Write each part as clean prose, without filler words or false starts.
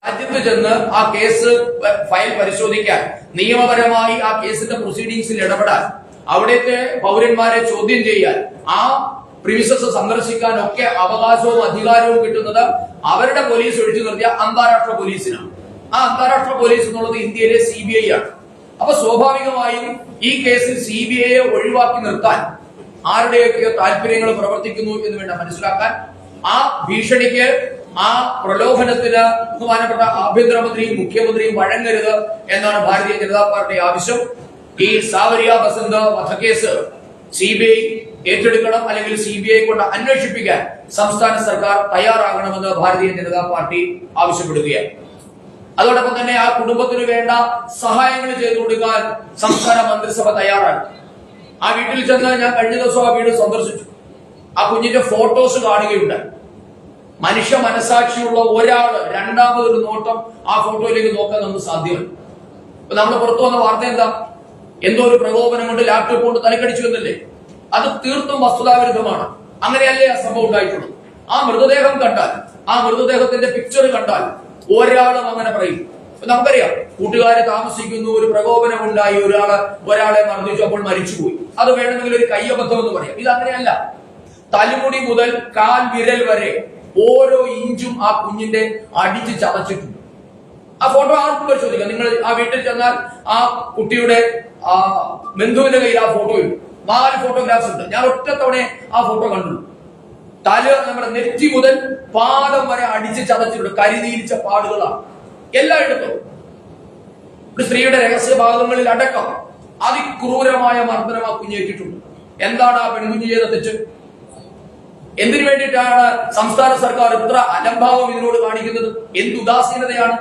രാജ്യത്ത് ചെന്ന് ആ കേസ് ഫയൽ പരിശോധിക്കാൻ, നിയമപരമായി ആ കേസിന്റെ പ്രൊസീഡിംഗ്സിൽ ഇടപെടാൻ, അവിടുത്തെ പൗരന്മാരെ ചോദ്യം ചെയ്യാൻ, ആ പ്രിമിസസ് സന്ദർശിക്കാൻ ഒക്കെ അവകാശവും അധികാരവും കിട്ടുന്നത് അവരുടെ പോലീസ് ഒഴിച്ചു നിർത്തിയ അന്താരാഷ്ട്ര പോലീസിനാണ്. ആ അന്താരാഷ്ട്ര പോലീസ് എന്നുള്ളത് ഇന്ത്യയിലെ CBI ആണ്. അപ്പൊ സ്വാഭാവികമായും ഈ കേസിൽ CBI ഒഴിവാക്കി നിർത്താൻ ആരുടെയൊക്കെ താല്പര്യങ്ങൾ പ്രവർത്തിക്കുന്നു എന്ന് വേണ്ട മനസ്സിലാക്കാൻ. ആ ഭീഷണിക്ക്, ആ പ്രലോഭനത്തിന് ബഹുമാനപ്പെട്ട ആഭ്യന്തരമന്ത്രിയും മുഖ്യമന്ത്രിയും വഴങ്ങരുത് എന്നാണ് ഭാരതീയ ജനതാ പാർട്ടി ആവശ്യം. ഈ സാവരിയ ബസന്ത് വധക്കേസ് CBI ഏറ്റെടുക്കണം, അല്ലെങ്കിൽ CBI കൊണ്ട് അന്വേഷിപ്പിക്കാൻ സംസ്ഥാന സർക്കാർ തയ്യാറാകണമെന്ന് ഭാരതീയ ജനതാ പാർട്ടി ആവശ്യപ്പെടുകയാണ്. അതോടൊപ്പം തന്നെ ആ കുടുംബത്തിന് വേണ്ട സഹായങ്ങൾ ചെയ്തു കൊടുക്കാൻ സംസ്ഥാന മന്ത്രിസഭ തയ്യാറാണ്. ആ വീട്ടിൽ ചെന്ന് ഞാൻ കഴിഞ്ഞ ദിവസം ആ വീട് സന്ദർശിച്ചു. ആ കുഞ്ഞിന്റെ ഫോട്ടോസ് കാണുകയുണ്ടായി. മനുഷ്യ മനസാക്ഷിയുള്ള ഒരാള് രണ്ടാമതൊരു നോട്ടം ആ ഫോട്ടോയിലേക്ക് നോക്കാൻ നമുക്ക് സാധ്യമല്ല. ഇപ്പൊ നമ്മൾ പുറത്തു വന്ന വാർത്ത എന്താ? എന്തോ ഒരു പ്രകോപനം കൊണ്ട് ലാപ്ടോപ്പ് കൊണ്ട് തലക്കടിച്ചു എന്നല്ലേ? അത് തീർത്തും വസ്തുതാവിരുദ്ധമാണ്. അങ്ങനെയല്ലേ ആ സംഭവം ഉണ്ടായിട്ടുള്ളത്. ആ മൃതദേഹം കണ്ടാൽ, ആ മൃതദേഹത്തിന്റെ പിക്ചർ കണ്ടാൽ ഒരാളും അങ്ങനെ പറയും. നമുക്കറിയാം, കൂട്ടുകാരെ താമസിക്കുന്നു, ഒരു പ്രകോപനം ഉണ്ടായി, ഒരാളെ മർദ്ദിച്ചു, അപ്പോൾ മരിച്ചുപോയി. അത് വേണമെങ്കിൽ ഒരു കയ്യബദ്ധം എന്ന് പറയാം. ഇത് അങ്ങനെയല്ല. തലമുടി മുതൽ കാൽ വിരൽ വരെ ഓരോ ഇഞ്ചും ആ കുഞ്ഞിന്റെ അടിച്ച് ചതച്ചിട്ടുണ്ട്. ആ ഫോട്ടോ ആർക്കും പരിശോധിക്കാം. നിങ്ങൾ ആ വീട്ടിൽ ചെന്നാൽ ആ കുട്ടിയുടെ ബന്ധുവിന്റെ കയ്യിൽ ആ ഫോട്ടോയുണ്ട്. 4 ഫോട്ടോഗ്രാഫ്സ് ഉണ്ട്. ഞാൻ ഒറ്റത്തവണ ആ ഫോട്ടോ കണ്ടു. നമ്മുടെ നെറ്റി മുതൽ പാദം വരെ അടിച്ച് ചതച്ചിട്ടുണ്ട്. കരിനീലിച്ച പാടുകളാണ് എല്ലായിടത്തും. ഒരു സ്ത്രീയുടെ രഹസ്യ ഭാഗങ്ങളിൽ അടക്കം അതിക്രൂരമായ മർദ്ദനം ആ കുഞ്ഞേറ്റിട്ടുണ്ട്. എന്താണ് ആ പെൺകുഞ്ഞ് ചെയ്ത തെറ്റ്? എന്തിനു വേണ്ടിയിട്ടാണ് സംസ്ഥാന സർക്കാർ ഇത്ര അലംഭാവം ഇതിനോട് കാണിക്കുന്നത്? എന്ത് ഉദാസീനതയാണ്?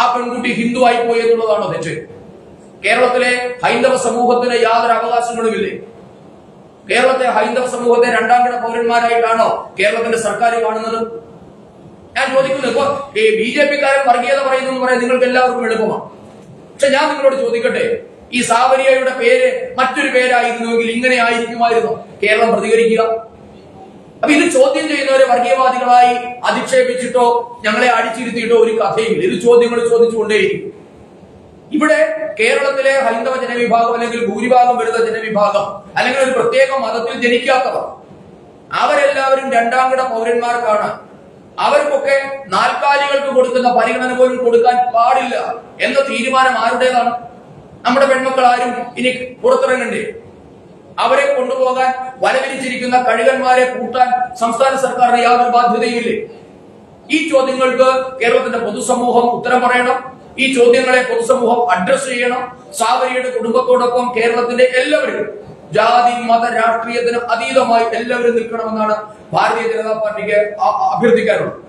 ആ പെൺകുട്ടി ഹിന്ദു ആയിപ്പോയി എന്നുള്ളതാണോ തെറ്റ്? കേരളത്തിലെ ഹൈന്ദവ സമൂഹത്തിന് യാതൊരു അവകാശങ്ങളുമില്ലേ? കേരളത്തെ ഹൈന്ദവ സമൂഹത്തെ രണ്ടാംകിട പൗരന്മാരായിട്ടാണോ കേരളത്തിന്റെ സർക്കാർ കാണുന്നത്? ഞാൻ ചോദിക്കുന്നു. ഇപ്പൊ BJP-കാരൻ വർഗീയത പറയുന്നു എന്ന് പറയാൻ നിങ്ങൾക്ക് എല്ലാവർക്കും എളുപ്പമാണ്. പക്ഷെ ഞാൻ നിങ്ങളോട് ചോദിക്കട്ടെ, ഈ സാവരിയയുടെ പേര് മറ്റൊരു പേരായിരുന്നുവെങ്കിൽ ഇങ്ങനെ ആയിരിക്കുമായിരുന്നു കേരളം പ്രതികരിക്കുക? അപ്പൊ ഇത് ചോദ്യം ചെയ്യുന്നവരെ വർഗീയവാദികളായി അധിക്ഷേപിച്ചിട്ടോ ഞങ്ങളെ അടിച്ചിരുത്തിയിട്ടോ ഒരു കഥയില്ല. ഇത് ചോദ്യങ്ങൾ ചോദിച്ചുകൊണ്ടേയിരിക്കും. ഇവിടെ കേരളത്തിലെ ഹൈന്ദവ ജനവിഭാഗം, അല്ലെങ്കിൽ ഭൂരിഭാഗം വരുന്ന ജനവിഭാഗം, അല്ലെങ്കിൽ ഒരു പ്രത്യേക മതത്തിൽ ജനിക്കാത്തവർ, അവരെല്ലാവരും രണ്ടാംകിട പൗരന്മാർക്കാണ്. അവർക്കൊക്കെ നാൽക്കാലികൾക്ക് കൊടുക്കുന്ന പരിഗണന പോലും കൊടുക്കാൻ പാടില്ല എന്ന തീരുമാനം ആരുടേതാണ്? നമ്മുടെ പെൺമക്കൾ ആരും ഇനി പുറത്തിറങ്ങണ്ടേ? അവരെ കൊണ്ടുപോകാൻ വലവിരിച്ചിരിക്കുന്ന കഴുകന്മാരെ കൂട്ടാൻ സംസ്ഥാന സർക്കാരിന് യാതൊരു ബാധ്യതയില്ലേ? ഈ ചോദ്യങ്ങൾക്ക് കേരളത്തിന്റെ പൊതുസമൂഹം ഉത്തരം പറയണം. ഈ ചോദ്യങ്ങളെ പൊതുസമൂഹം അഡ്രസ് ചെയ്യണം. സാവരിയുടെ കുടുംബത്തോടൊപ്പം കേരളത്തിന്റെ എല്ലാവരും, ജാതി മത രാഷ്ട്രീയത്തിന് അതീതമായി എല്ലാവരും നിൽക്കണമെന്നാണ് ഭാരതീയ ജനതാ പാർട്ടിക്ക് അഭ്യർത്ഥിക്കാറുള്ളത്.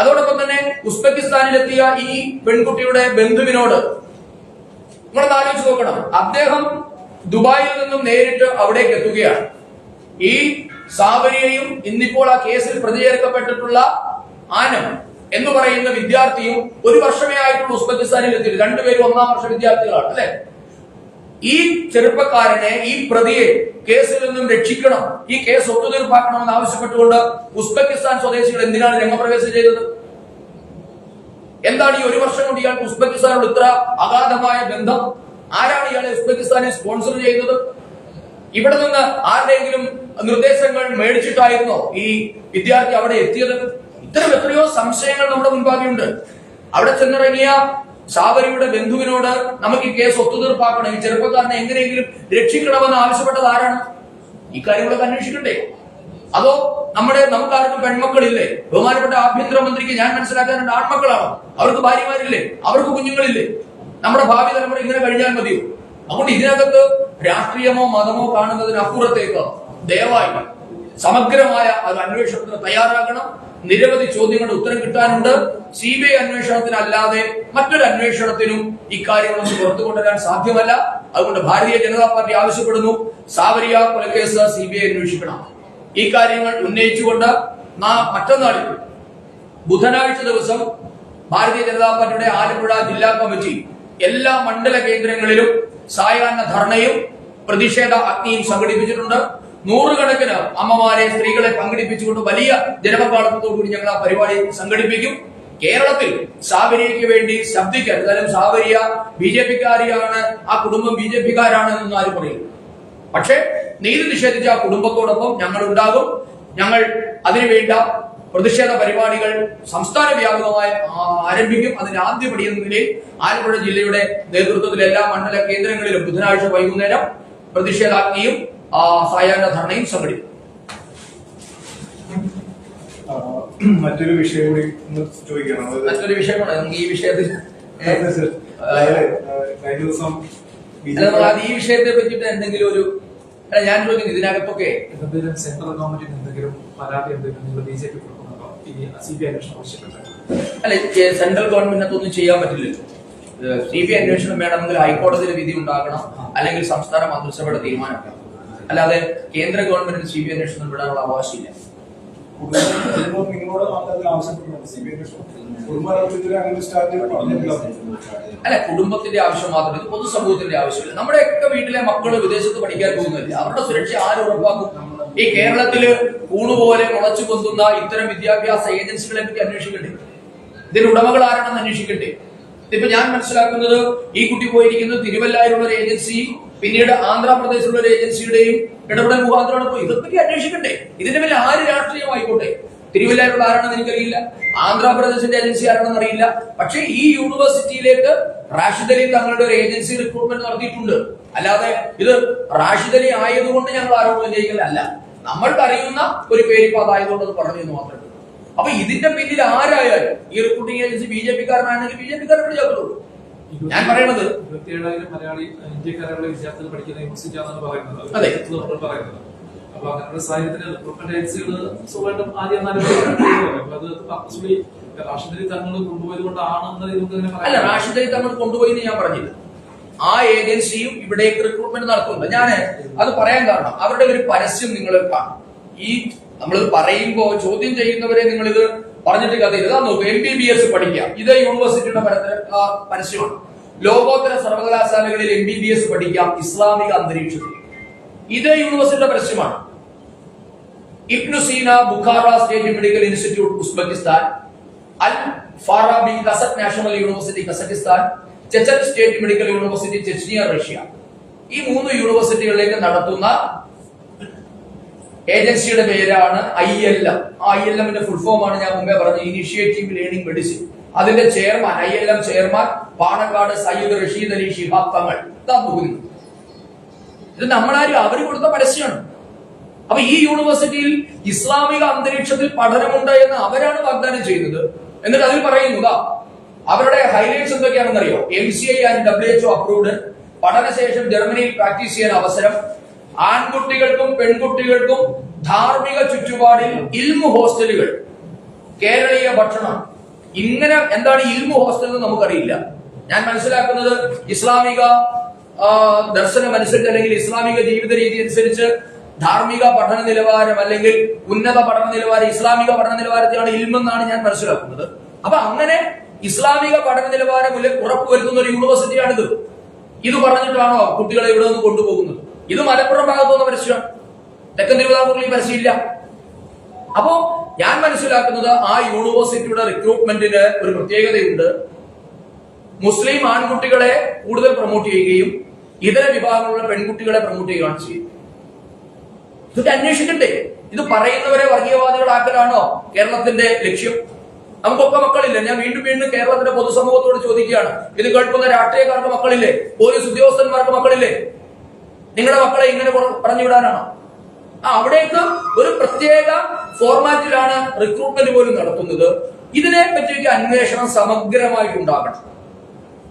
അതോടൊപ്പം തന്നെ ഉസ്ബെക്കിസ്ഥാനിലെത്തിയ ഈ പെൺകുട്ടിയുടെ ബന്ധുവിനോട് നിങ്ങളൊന്ന് ആലോചിച്ച് നോക്കണം. അദ്ദേഹം ദുബായിൽ നിന്നും നേരിട്ട് അവിടേക്ക് എത്തുകയാണ്. ഈ സാവരിയയും ഇന്നിപ്പോൾ ആ കേസിൽ പ്രതി ചേർക്കപ്പെട്ടിട്ടുള്ള ആനം എന്ന് പറയുന്ന വിദ്യാർത്ഥിയും 1 വർഷമേ ആയിട്ടുള്ള ഉസ്ബെക്കിസ്ഥാനിൽ എത്തി. രണ്ടുപേരും 1ാം വർഷ വിദ്യാർത്ഥികളാണ് അല്ലെ? ഈ ചെറുപ്പക്കാരനെ, ഈ പ്രതിയെ കേസിൽ നിന്നും രക്ഷിക്കണം, ഈ കേസ് ഒത്തുതീർപ്പാക്കണമെന്ന് ആവശ്യപ്പെട്ടുകൊണ്ട് ഉസ്ബെക്കിസ്ഥാൻ സ്വദേശികൾ എന്തിനാണ് രംഗപ്രവേശം ചെയ്തത്? എന്താണ് ഈ 1 വർഷം കൊണ്ട് ഇയാൾക്ക് ഉസ്ബെക്കിസ്ഥാനോട് ഇത്ര അഗാധമായ ബന്ധം? ആരാണ് ഇയാളെ ഉസ്ബെക്കിസ്ഥാനെ സ്പോൺസർ ചെയ്യുന്നത്? ഇവിടെ നിന്ന് ആരുടെയെങ്കിലും നിർദ്ദേശങ്ങൾ മേടിച്ചിട്ടായിരുന്നോ ഈ വിദ്യാർത്ഥി അവിടെ എത്തിയത്? ഇത്തരം എത്രയോ സംശയങ്ങൾ നമ്മുടെ മുൻപാകെയുണ്ട്. അവിടെ ചെന്നിറങ്ങിയ സാവരിയുടെ ബന്ധുവിനോട് നമുക്ക് ഈ കേസ് ഒത്തുതീർപ്പാക്കണം, ഈ ചെറുപ്പക്കാരനെ എങ്ങനെയെങ്കിലും രക്ഷിക്കണമെന്ന് ആവശ്യപ്പെട്ടത് ആരാണ്? ഈ കാര്യങ്ങളൊക്കെ അന്വേഷിക്കണ്ടേ? അതോ നമുക്കാർക്കും പെൺമക്കളില്ലേ? ബഹുമാനപ്പെട്ട ആഭ്യന്തരമന്ത്രിക്ക് ഞാൻ മനസ്സിലാക്കാനുണ്ട്, ആൺമക്കളാണോ? അവർക്ക് ഭാര്യമാരില്ലേ? അവർക്ക് കുഞ്ഞുങ്ങളില്ലേ? നമ്മുടെ ഭാവി തലമുറ ഇങ്ങനെ കഴിഞ്ഞാൽ മതിയോ? അതുകൊണ്ട് ഇതിനകത്ത് രാഷ്ട്രീയമോ മതമോ കാണുന്നതിനപ്പുറത്തേക്ക് ദയവായി സമഗ്രമായ ഒരു അന്വേഷണത്തിന് തയ്യാറാകണം. നിരവധി ചോദ്യങ്ങളുടെ ഉത്തരം കിട്ടാനുണ്ട്. CBI അന്വേഷണത്തിനല്ലാതെ മറ്റൊരു അന്വേഷണത്തിനും ഇക്കാര്യങ്ങളൊന്നും പുറത്തു കൊണ്ടുവരാൻ സാധ്യമല്ല. അതുകൊണ്ട് ഭാരതീയ ജനതാ പാർട്ടി ആവശ്യപ്പെടുന്നു, സാവരിയ കൊലക്കേസ് CBI അന്വേഷിക്കണം. ഈ കാര്യങ്ങൾ ഉന്നയിച്ചുകൊണ്ട് മറ്റന്നാളിൽ ബുധനാഴ്ച ദിവസം ഭാരതീയ ജനതാ പാർട്ടിയുടെ ആലപ്പുഴ ജില്ലാ കമ്മിറ്റി എല്ലാ മണ്ഡല കേന്ദ്രങ്ങളിലും സായാഹ്ന ധർണയും പ്രതിഷേധ അഗ്നിയും സംഘടിപ്പിച്ചിട്ടുണ്ട്. 100 കണക്കിന് അമ്മമാരെ, സ്ത്രീകളെ പങ്കെടുപ്പിച്ചുകൊണ്ട് വലിയ ജനപങ്കാളിത്തത്തോടുകൂടി ഞങ്ങൾ ആ പരിപാടി സംഘടിപ്പിക്കും. കേരളത്തിൽ സാബരിയയ്ക്ക് വേണ്ടി ശബ്ദിക്കാൻ, എന്തായാലും സാബരിയ BJP-കാരിയാണ്, ആ കുടുംബം BJP-കാരാണ് എന്നൊന്നും ആരും പറയില്ല. പക്ഷെ നീതി നിഷേധിച്ച ആ കുടുംബത്തോടൊപ്പം ഞങ്ങൾ ഉണ്ടാകും. ഞങ്ങൾ അതിനുവേണ്ട പ്രതിഷേധ പരിപാടികൾ സംസ്ഥാന വ്യാപകമായി ആരംഭിക്കും. അതിന്റെ ആദ്യപടി എന്ന നിലയിൽ ആലപ്പുഴ ജില്ലയുടെ നേതൃത്വത്തിൽ എല്ലാ മണ്ഡല കേന്ദ്രങ്ങളിലും ബുധനാഴ്ച വൈകുന്നേരം പ്രതിഷേധാഗ്നിയും സായാഹ്ന ധർണയും സംഘടിപ്പിക്കും. മറ്റൊരു വിഷയം കൂടി ചോദിക്കണം. മറ്റൊരു വിഷയമാണ് നമുക്ക് ഈ വിഷയത്തിൽ കഴിഞ്ഞ ദിവസം ഈ വിഷയത്തെ പറ്റിയിട്ട് എന്തെങ്കിലും ഒരു ഞാൻ ചോദിക്കുന്നു, ഇതിനകത്തൊക്കെ എന്തെങ്കിലും സെൻട്രൽ ഗവൺമെന്റിന് എന്തെങ്കിലും പരാതി എന്തെങ്കിലും BJP കൊടുക്കുന്നുണ്ടോ ഈ CBI അന്വേഷണം ആവശ്യപ്പെട്ട്? അല്ലെ, സെൻട്രൽ ഗവൺമെന്റിനൊന്നും ചെയ്യാൻ പറ്റില്ലല്ലോ. CBI അന്വേഷണം വേണമെങ്കിൽ ഹൈക്കോടതിയുടെ വിധി ഉണ്ടാകണം, അല്ലെങ്കിൽ സംസ്ഥാന മന്ത്രിസഭയുടെ തീരുമാനം. അല്ലാതെ കേന്ദ്ര ഗവൺമെന്റിന് CBI അന്വേഷണം വിടാനുള്ള അവകാശമില്ല. നിങ്ങളോട് മാത്രത്തിൽ ആവശ്യപ്പെടുന്നുണ്ട് CBI അന്വേഷണം. അല്ല, കുടുംബത്തിന്റെ ആവശ്യം മാത്രമല്ല, ഇത് പൊതുസമൂഹത്തിന്റെ ആവശ്യമില്ല. നമ്മുടെയൊക്കെ വീട്ടിലെ മക്കള് വിദേശത്ത് പഠിക്കാൻ പോകുന്നില്ല, അവരുടെ സുരക്ഷ ആര് ഉറപ്പാക്കും? ഈ കേരളത്തില് കൂണുപോലെ മുളച്ചു പൊന്തുന്ന ഇത്തരം വിദ്യാഭ്യാസ ഏജൻസികളെ പറ്റി അന്വേഷിക്കണ്ടേ? ഇതിന്റെ ഉടമകൾ ആരാണെന്ന് അന്വേഷിക്കണ്ടേ? ഇപ്പൊ ഞാൻ മനസ്സിലാക്കുന്നത്, ഈ കുട്ടി പോയിരിക്കുന്നത് തിരുവല്ലയിലുള്ള ഒരു ഏജൻസി, പിന്നീട് ആന്ധ്രാപ്രദേശിലുള്ള ഒരു ഏജൻസിയുടെയും ഇടപെടൽ മുഖാന്തരമാണ് പോയി. ഇതൊക്കെ അന്വേഷിക്കണ്ടേ? ഇതിന്റെ പേരിൽ ആര് രാഷ്ട്രീയമായിക്കോട്ടെ. തിരുവല്ലയിലുള്ള ആരാണെന്ന് എനിക്കറിയില്ല, ആന്ധ്രാപ്രദേശിന്റെ ഏജൻസി ആരാണെന്ന് അറിയില്ല. പക്ഷേ ഈ യൂണിവേഴ്സിറ്റിയിലേക്ക് റാഷിദ് അലി തങ്ങളുടെ ഒരു ഏജൻസി റിക്രൂട്ട്മെന്റ് നടത്തിയിട്ടുണ്ട്. അല്ലാതെ ഇത് റാഷിദ് അലി ആയതുകൊണ്ട് ഞങ്ങൾ ആരോപണം ചെയ്യിക്കലല്ല, നമ്മൾക്ക് അറിയുന്ന ഒരു പേരിപ്പോ അതായതുകൊണ്ട് അത് പറഞ്ഞെന്ന് മാത്രമേ. അപ്പൊ ഇതിന്റെ പിന്നിൽ ആരായാലും ഈ റിക്രൂട്ടിംഗ് ഏജൻസി BJP-കാരനാണെങ്കിൽ BJP-കാരെ വിളിച്ചാക്കുള്ളൂ. ഞാൻ പറയണത് 27,000 മലയാളി ഇന്ത്യക്കാരുടെ വിദ്യാർത്ഥികൾ പഠിക്കുന്ന യൂണിവേഴ്സിറ്റി ആണെന്ന് പറയുന്നത്. അതെ, അപ്പൊ അങ്ങനെയുള്ള സാഹചര്യത്തിൽ റിക്രൂട്ട്മെന്റ് ഏജൻസികൾ സ്വന്തം ആദ്യം അത് പർപ്പസ്ഫുള്ളി റാഷിദ് അലി തങ്ങൾ കൊണ്ടുപോയത് കൊണ്ടാണെന്ന് അല്ല, റാഷിദ് അലി തങ്ങൾ കൊണ്ടുപോയി ഞാൻ പറഞ്ഞില്ല. ആ ഏജൻസിയും ഇവിടേക്ക് റിക്രൂട്ട്മെന്റ് നടത്തുന്നുണ്ട്. ഞാൻ അത് പറയാൻ കാരണം, അവരുടെ ഒരു പരസ്യം നിങ്ങൾ കാണും. ഈ നമ്മൾ പറയുമ്പോ ചോദ്യം ചെയ്യുന്നവരെ നിങ്ങൾ ഇത് പറഞ്ഞിട്ട് കഥയില്ല. അതാ നോക്കൂ, MBBS പഠിക്കാം, ഇത് യൂണിവേഴ്സിറ്റിയുടെ പരസ്യമാണ്. ലോകോത്തര സർവകലാശാലകളിൽ MBBS പഠിക്കാം ഇസ്ലാമിക അന്തരീക്ഷത്തിൽ, ഇത് യൂണിവേഴ്സിറ്റിയുടെ പരസ്യമാണ്. Ibn Sina Bukhara state medical institute Uzbekistan, Al Farabi Kazakh national university Kazakhstan, Chechen state medical university Chechnya Russia, ഈ 3 യൂണിവേഴ്സിറ്റികളിലേക്ക് നടത്തുന്ന ഏജൻസിയുടെ പേരാണ് ILM. ആ ILM-ന്റെ ഫുൾ ഫോം ആണ് ഞാൻ മുമ്പേ പറഞ്ഞ ഇനിഷ്യേറ്റീവ് ലേണിംഗ് മെഡിസിൻ. അതിന്റെ chairman, ILM chairman Panakkad Sayyid Rasheed Ali Shihab Thangal. ഇത് നമ്മളാരും അവര് കൊടുത്ത പരസ്യമാണ്. അപ്പൊ ഈ യൂണിവേഴ്സിറ്റിയിൽ ഇസ്ലാമിക അന്തരീക്ഷത്തിൽ പഠനമുണ്ട് എന്ന് അവരാണ് വാഗ്ദാനം ചെയ്യുന്നത്. എന്നിട്ട് അതിൽ പറയുന്നതാ അവരുടെ ഹൈലൈറ്റ്സ് എന്തൊക്കെയാണെന്ന് അറിയോ? MCI ആൻഡ് WHO അപ്രൂവ്ഡ്, പഠനശേഷം ജർമ്മനിയിൽ പ്രാക്ടീസ് ചെയ്യാൻ അവസരം, ആൺകുട്ടികൾക്കും പെൺകുട്ടികൾക്കും ധാർമ്മിക ചുറ്റുപാടിൽ ഇൽമു ഹോസ്റ്റലുകൾ, കേരളീയ ഭക്ഷണം. ഇങ്ങനെ എന്താണ് ഇൽമു ഹോസ്റ്റൽ എന്ന് നമുക്കറിയില്ല. ഞാൻ മനസ്സിലാക്കുന്നത് ഇസ്ലാമിക ദർശനം അനുസരിച്ച്, അല്ലെങ്കിൽ ഇസ്ലാമിക ജീവിത രീതി അനുസരിച്ച് ധാർമ്മിക പഠന നിലവാരം അല്ലെങ്കിൽ ഉന്നത പഠന നിലവാരം, ഇസ്ലാമിക പഠന നിലവാരത്തെയാണ് ഇൽമെന്നാണ് ഞാൻ മനസ്സിലാക്കുന്നത്. അപ്പൊ അങ്ങനെ ഇസ്ലാമിക പഠന നിലവാരം ഉറപ്പുവരുത്തുന്ന ഒരു യൂണിവേഴ്സിറ്റിയാണിത്. ഇത് പറഞ്ഞിട്ടാണോ കുട്ടികളെ ഇവിടെ നിന്ന് കൊണ്ടുപോകുന്നത്? ഇത് മലപ്പുറം ഭാഗത്തുനിന്ന് പരസ്യമാണ്, തെക്കൻ തിരുവിതാംകൂറിൽ പരസ്യമില്ല. അപ്പോ ഞാൻ മനസ്സിലാക്കുന്നത് ആ യൂണിവേഴ്സിറ്റിയുടെ റിക്രൂട്ട്മെന്റിന് ഒരു പ്രത്യേകതയുണ്ട്. മുസ്ലിം ആൺകുട്ടികളെ കൂടുതൽ പ്രൊമോട്ട് ചെയ്യുകയും ഇതര വിഭാഗങ്ങളുള്ള പെൺകുട്ടികളെ പ്രൊമോട്ട് ചെയ്യുകയാണ് ചെയ്യുന്നത്. ഇതൊക്കെ അന്വേഷിക്കണ്ടേ? ഇത് പറയുന്നവരെ വർഗീയവാദികളാക്കലാണോ കേരളത്തിന്റെ ലക്ഷ്യം? നമുക്കൊക്കെ മക്കളില്ലേ? ഞാൻ വീണ്ടും വീണ്ടും കേരളത്തിന്റെ പൊതുസമൂഹത്തോട് ചോദിക്കുകയാണ്, ഇത് കേൾക്കുന്ന രാഷ്ട്രീയക്കാർക്ക് മക്കളില്ലേ? പോലീസ് ഉദ്യോഗസ്ഥന്മാർക്ക് മക്കളില്ലേ? നിങ്ങളുടെ മക്കളെ ഇങ്ങനെ പറഞ്ഞു വിടാനാണോ? അവിടേക്ക് ഒരു പ്രത്യേക ഫോർമാറ്റിലാണ് റിക്രൂട്ട്മെന്റ് പോലും നടത്തുന്നത്. ഇതിനെ പറ്റിയൊക്കെ അന്വേഷണം സമഗ്രമായിട്ടുണ്ടാകണം.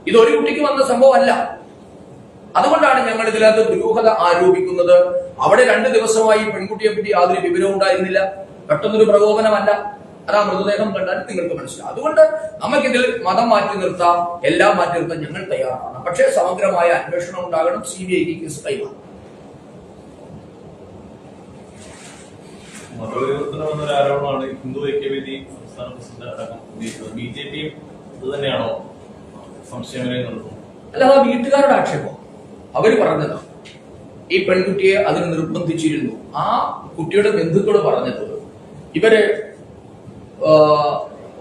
ഇതൊരു കുട്ടിക്ക് വന്ന സംഭവമല്ല. അതുകൊണ്ടാണ് ഞങ്ങൾ ഇതിനകത്ത് ദുരൂഹത ആരോപിക്കുന്നത്. അവിടെ 2 ദിവസമായി പെൺകുട്ടിയെ പറ്റി യാതൊരു വിവരവും ഉണ്ടായിരുന്നില്ല. പെട്ടെന്നൊരു പ്രകോപനമല്ല, അതാ മൃതദേഹം കണ്ടാൽ നിങ്ങൾക്ക് മനസ്സിലാവും. അതുകൊണ്ട് നമുക്കിതിൽ മതം മാറ്റി നിർത്താം, എല്ലാം മാറ്റി നിർത്താൻ ഞങ്ങൾ തയ്യാറാണ്. പക്ഷേ സമഗ്രമായ അന്വേഷണം ഉണ്ടാകണം. CBI-ക്ക് കേസ് കൈമാറും. മതപരിവർത്തനം എന്നൊരു ആരോപണമാണ് ഹിന്ദു ഐക്യവേദി സംസ്ഥാന പ്രസിഡന്റ് അടക്കം ഉന്നയിച്ചത്. BJP-യും ഇത് തന്നെയാണോ സംശയം നടത്തുന്നത്? അല്ലാതെ വീട്ടുകാരുടെ ആക്ഷേപം അവര് പറഞ്ഞത് ഈ പെൺകുട്ടിയെ അതിന് നിർബന്ധിച്ചിരുന്നു. ആ കുട്ടിയുടെ ബന്ധുക്കളോട് പറഞ്ഞത് ഇവര്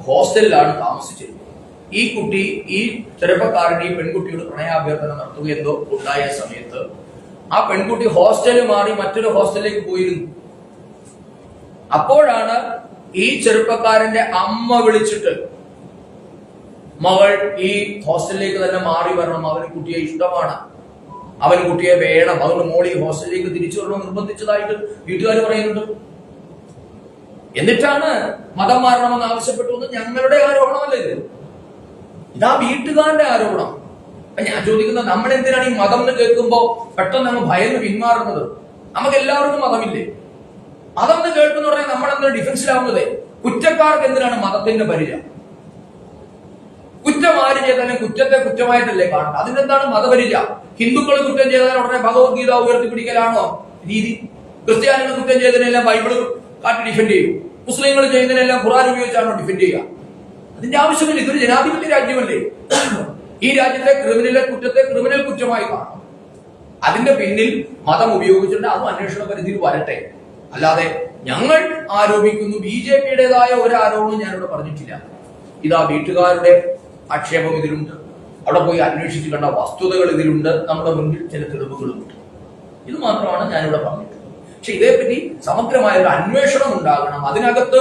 ഹോസ്റ്റലിലാണ് താമസം താമസിച്ചിരുന്നു. ഈ കുട്ടി ഈ ചെറുപ്പക്കാരൻ ഈ പെൺകുട്ടിയോട് പ്രണയാഭ്യർത്ഥന നടത്തുകയെന്തോ ഉണ്ടായ സമയത്ത് ആ പെൺകുട്ടി ഹോസ്റ്റലിൽ മാറി മറ്റൊരു ഹോസ്റ്റലിലേക്ക് പോയിരുന്നു. അപ്പോഴാണ് ഈ ചെറുപ്പക്കാരന്റെ അമ്മ വിളിച്ചിട്ട് മകൾ ഈ ഹോസ്റ്റലിലേക്ക് തന്നെ മാറി വരണം, അവന് കുട്ടിയെ ഇഷ്ടമാണ്, അവന് കുട്ടിയെ വേണം, അതുകൊണ്ട് മോൾ ഈ ഹോസ്റ്റലിലേക്ക് തിരിച്ചു വരണം നിർബന്ധിച്ചതായിട്ട് വീട്ടുകാർ പറയുന്നുണ്ട്. എന്നിട്ടാണ് മതം മാറണമെന്ന് ആവശ്യപ്പെട്ടു എന്ന് ഞങ്ങളുടെ ആരോപണമല്ല ഇത്, ഇതാ വീട്ടുകാരുടെ ആരോപണം. അപ്പൊ ഞാൻ ചോദിക്കുന്നത്, നമ്മൾ എന്തിനാണ് ഈ മതം എന്ന് കേൾക്കുമ്പോ പെട്ടെന്ന് അങ്ങ് ഭയന്ന് പിന്മാറുന്നത്? നമുക്ക് എല്ലാവർക്കും മതമില്ലേ? മതം എന്ന് കേൾക്കുന്ന പറഞ്ഞാൽ നമ്മൾ എന്തിനാണ് ഡിഫൻസിലാവുന്നത്? കുറ്റക്കാർക്ക് എന്തിനാണ് മതത്തിന്റെ പരിചയം? കുറ്റം ആര് ചെയ്താലും കുറ്റത്തെ കുറ്റമായിട്ടല്ലേ കാണുന്നത്. അതിനെന്താണ് മതപരിചയ? ഹിന്ദുക്കൾ കുറ്റം ചെയ്താൽ ഉടനെ ഭഗവത്ഗീത ഉയർത്തിപ്പിടിക്കലാണോ രീതി? ക്രിസ്ത്യാനികൾ കുറ്റം ചെയ്തതിനെല്ലാം ബൈബിൾ കാട്ടി ഡിഫെൻഡ് ചെയ്യും, മുസ്ലിങ്ങൾ ചെയ്യുന്നതിനെല്ലാം ഖുർആൻ ഉപയോഗിച്ചാണോ ഡിഫെൻഡ് ചെയ്യുക? അതിന്റെ ആവശ്യമില്ല. ഇതൊരു ജനാധിപത്യ രാജ്യമല്ലേ? ഈ രാജ്യത്തെ ക്രിമിനലെ കുറ്റത്തെ ക്രിമിനൽ കുറ്റമായി കാണണം. അതിന്റെ പിന്നിൽ മതം ഉപയോഗിച്ചിട്ട് അതും അന്വേഷണ പരിധിയിൽ വരട്ടെ. അല്ലാതെ ഞങ്ങൾ ആരോപിക്കുന്നു, BJP-യുടേതായ ഒരു ആരോപണവും ഞാനിവിടെ പറഞ്ഞിട്ടില്ല. ഇതാ വീട്ടുകാരുടെ ആക്ഷേപം ഇതിലുണ്ട്, അവിടെ പോയി അന്വേഷിച്ച് കണ്ട വസ്തുതകൾ ഇതിലുണ്ട്, നമ്മുടെ മുന്നിൽ ചില തെളിവുകളുമുണ്ട്. ഇത് മാത്രമാണ് ഞാനിവിടെ പറഞ്ഞിട്ടുള്ളത്. പക്ഷെ ഇതേപ്പറ്റി സമഗ്രമായ ഒരു അന്വേഷണം ഉണ്ടാകണം. അതിനകത്ത്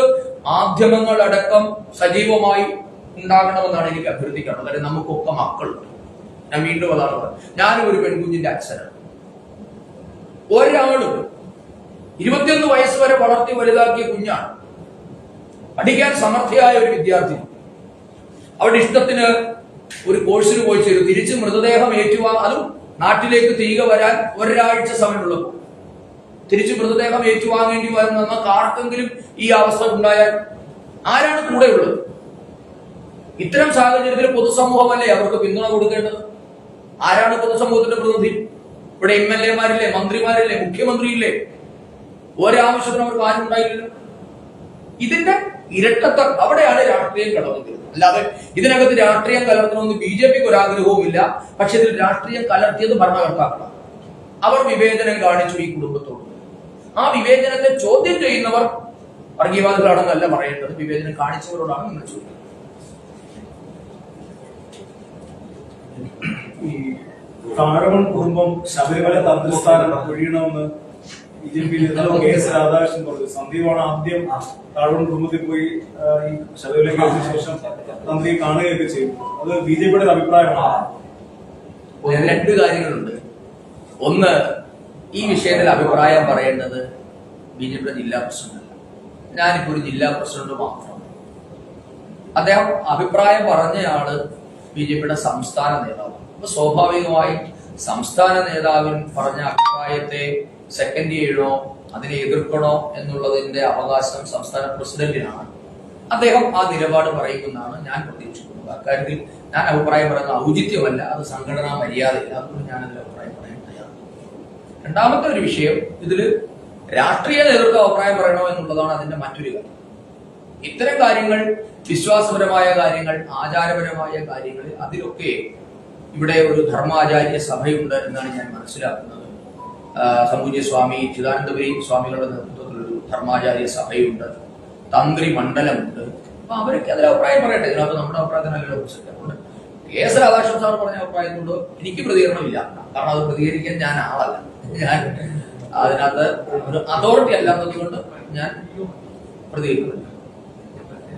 മാധ്യമങ്ങളടക്കം സജീവമായി ഉണ്ടാകണമെന്നാണ് എനിക്ക് അഭ്യർത്ഥിക്കേണ്ടത്. കാര്യം നമുക്കൊക്കെ മക്കളുണ്ട്. ഞാൻ വീണ്ടും അതാണ് പറഞ്ഞത്, ഞാനും ഒരു പെൺകുഞ്ഞിന്റെ അച്ഛനാണ്. ഒരാളും 21 വയസ്സ് വരെ വളർത്തി വലുതാക്കിയ കുഞ്ഞാണ്, പഠിക്കാൻ സമർത്ഥയായ ഒരു വിദ്യാർത്ഥി. അവരുടെ ഇഷ്ടത്തിന് ഒരു കോഴ്സിന് പോയി ചേരും, തിരിച്ച് മൃതദേഹം ഏറ്റുവാങ്ങാൻ, അതും നാട്ടിലേക്ക് തിരികെ വരാൻ ഒരാഴ്ച സമയമുള്ളപ്പോൾ തിരിച്ച് മൃതദേഹം ഏറ്റുവാങ്ങേണ്ടി വരുന്ന നമുക്ക് ആർക്കെങ്കിലും ഈ അവസ്ഥ ഉണ്ടായാൽ ആരാണ് കൂടെയുള്ളത്? ഇത്തരം സാഹചര്യത്തിൽ പൊതുസമൂഹമല്ലേ അവർക്ക് പിന്തുണ കൊടുക്കേണ്ടത്? ആരാണ് പൊതുസമൂഹത്തിന്റെ പ്രതിനിധി? ഇവിടെ MLA-മാരില്ലേ, മന്ത്രിമാരില്ലേ, മുഖ്യമന്ത്രിയില്ലേ? ഒരാവശ്യത്തിന് അവർക്ക് ആരും ഉണ്ടായില്ലല്ലോ. ഇതിന്റെ ഇരട്ടത്ത അവിടെയാണ് രാഷ്ട്രീയം കലർന്നത്. അല്ലാതെ ഇതിനകത്ത് രാഷ്ട്രീയം കലർത്തണമെന്ന് BJP-ക്ക് ഒരാഗ്രഹവും ഇല്ല. പക്ഷെ ഇതിൽ രാഷ്ട്രീയം കലർത്തിയത് ഭരണകർത്താക്കളാണ്. അവർ വിവേചനം കാണിച്ചു ഈ കുടുംബത്തോട്. ആ വിവേചനത്തെ ചോദ്യം ചെയ്യുന്നവർ വർഗീയവാദികളാണെന്നല്ല പറയേണ്ടത്, വിവേചനം കാണിച്ചവരോടാണ് നിങ്ങൾ ചോദിക്കുന്നത്. ഈ താഴവൺ കുടുംബം ശബരിമല തന്ത്രസ്ഥാനം ഒഴിയണമെന്ന് BJP നേതാവ് KS രാധാകൃഷ്ണൻ പറഞ്ഞു. സന്ദീപാണ് ആദ്യം താഴവൺ കുടുംബത്തിൽ പോയി ഈ ശബരിമല കേസിന് ശേഷം തന്ത്രി കാണുകയൊക്കെ ചെയ്തു. അത് BJP-യുടെ അഭിപ്രായമാണ്. രണ്ട് കാര്യങ്ങളുണ്ട്. ഒന്ന്, ഈ വിഷയത്തിൽ അഭിപ്രായം പറയേണ്ടത് BJP-യുടെ ജില്ലാ പ്രസിഡന്റല്ല, ഞാനിപ്പോ ഒരു ജില്ലാ പ്രസിഡന്റ് മാത്രമാണ്. അദ്ദേഹം അഭിപ്രായം പറഞ്ഞയാള് BJP-യുടെ സംസ്ഥാന നേതാവ്. അപ്പൊ സ്വാഭാവികമായി സംസ്ഥാന നേതാവിൻ പറഞ്ഞ അഭിപ്രായത്തെ സെക്കൻഡ് ചെയ്യണോ അതിനെ എതിർക്കണോ എന്നുള്ളതിന്റെ അവകാശം സംസ്ഥാന പ്രസിഡന്റിനാണ്. അദ്ദേഹം ആ നിലപാട് പറയുമെന്നാണ് ഞാൻ പ്രതീക്ഷിക്കുന്നത്. അക്കാര്യത്തിൽ ഞാൻ അഭിപ്രായം പറയുന്നത് ഔചിത്യമല്ല, അത് സംഘടനാ മര്യാദയില്ല. അതുകൊണ്ട് ഞാൻ അതിൽ അഭിപ്രായം പറയാൻ തയ്യാറാണ്. രണ്ടാമത്തെ ഒരു വിഷയം, ഇതിൽ രാഷ്ട്രീയ നേതൃത്വം അഭിപ്രായം പറയണോ എന്നുള്ളതാണ് അതിന്റെ മറ്റൊരു കാര്യം. ഇത്തരം കാര്യങ്ങൾ, വിശ്വാസപരമായ കാര്യങ്ങൾ, ആചാരപരമായ കാര്യങ്ങളിൽ അതിലൊക്കെ ഇവിടെ ഒരു ധർമാചാര്യ സഭയുണ്ട് എന്നാണ് ഞാൻ മനസ്സിലാക്കുന്നത്. സംപൂജ്യ സ്വാമി ചിദാനന്ദപുരി സ്വാമികളുടെ നേതൃത്വത്തിലൊരു ധർമാചാര്യ സഭയുണ്ട്, തന്ത്രി മണ്ഡലമുണ്ട്. അപ്പൊ അവരൊക്കെ അതിൽ അഭിപ്രായം പറയട്ടെ. ഇതിനകത്ത് നമ്മുടെ അഭിപ്രായത്തിനല്ലല്ലോ പ്രസക്തമുണ്ട്. KS രാധാകൃഷ്ണൻ സാർ പറഞ്ഞ അഭിപ്രായത്തോട് എനിക്ക് പ്രതികരണമില്ല. കാരണം അത് പ്രതികരിക്കാൻ ഞാൻ ആളല്ല, ഞാൻ അതിനകത്ത് ഒരു അതോറിറ്റി അല്ലാത്തത് കൊണ്ട് ഞാൻ പ്രതികരിക്കുന്നില്ല.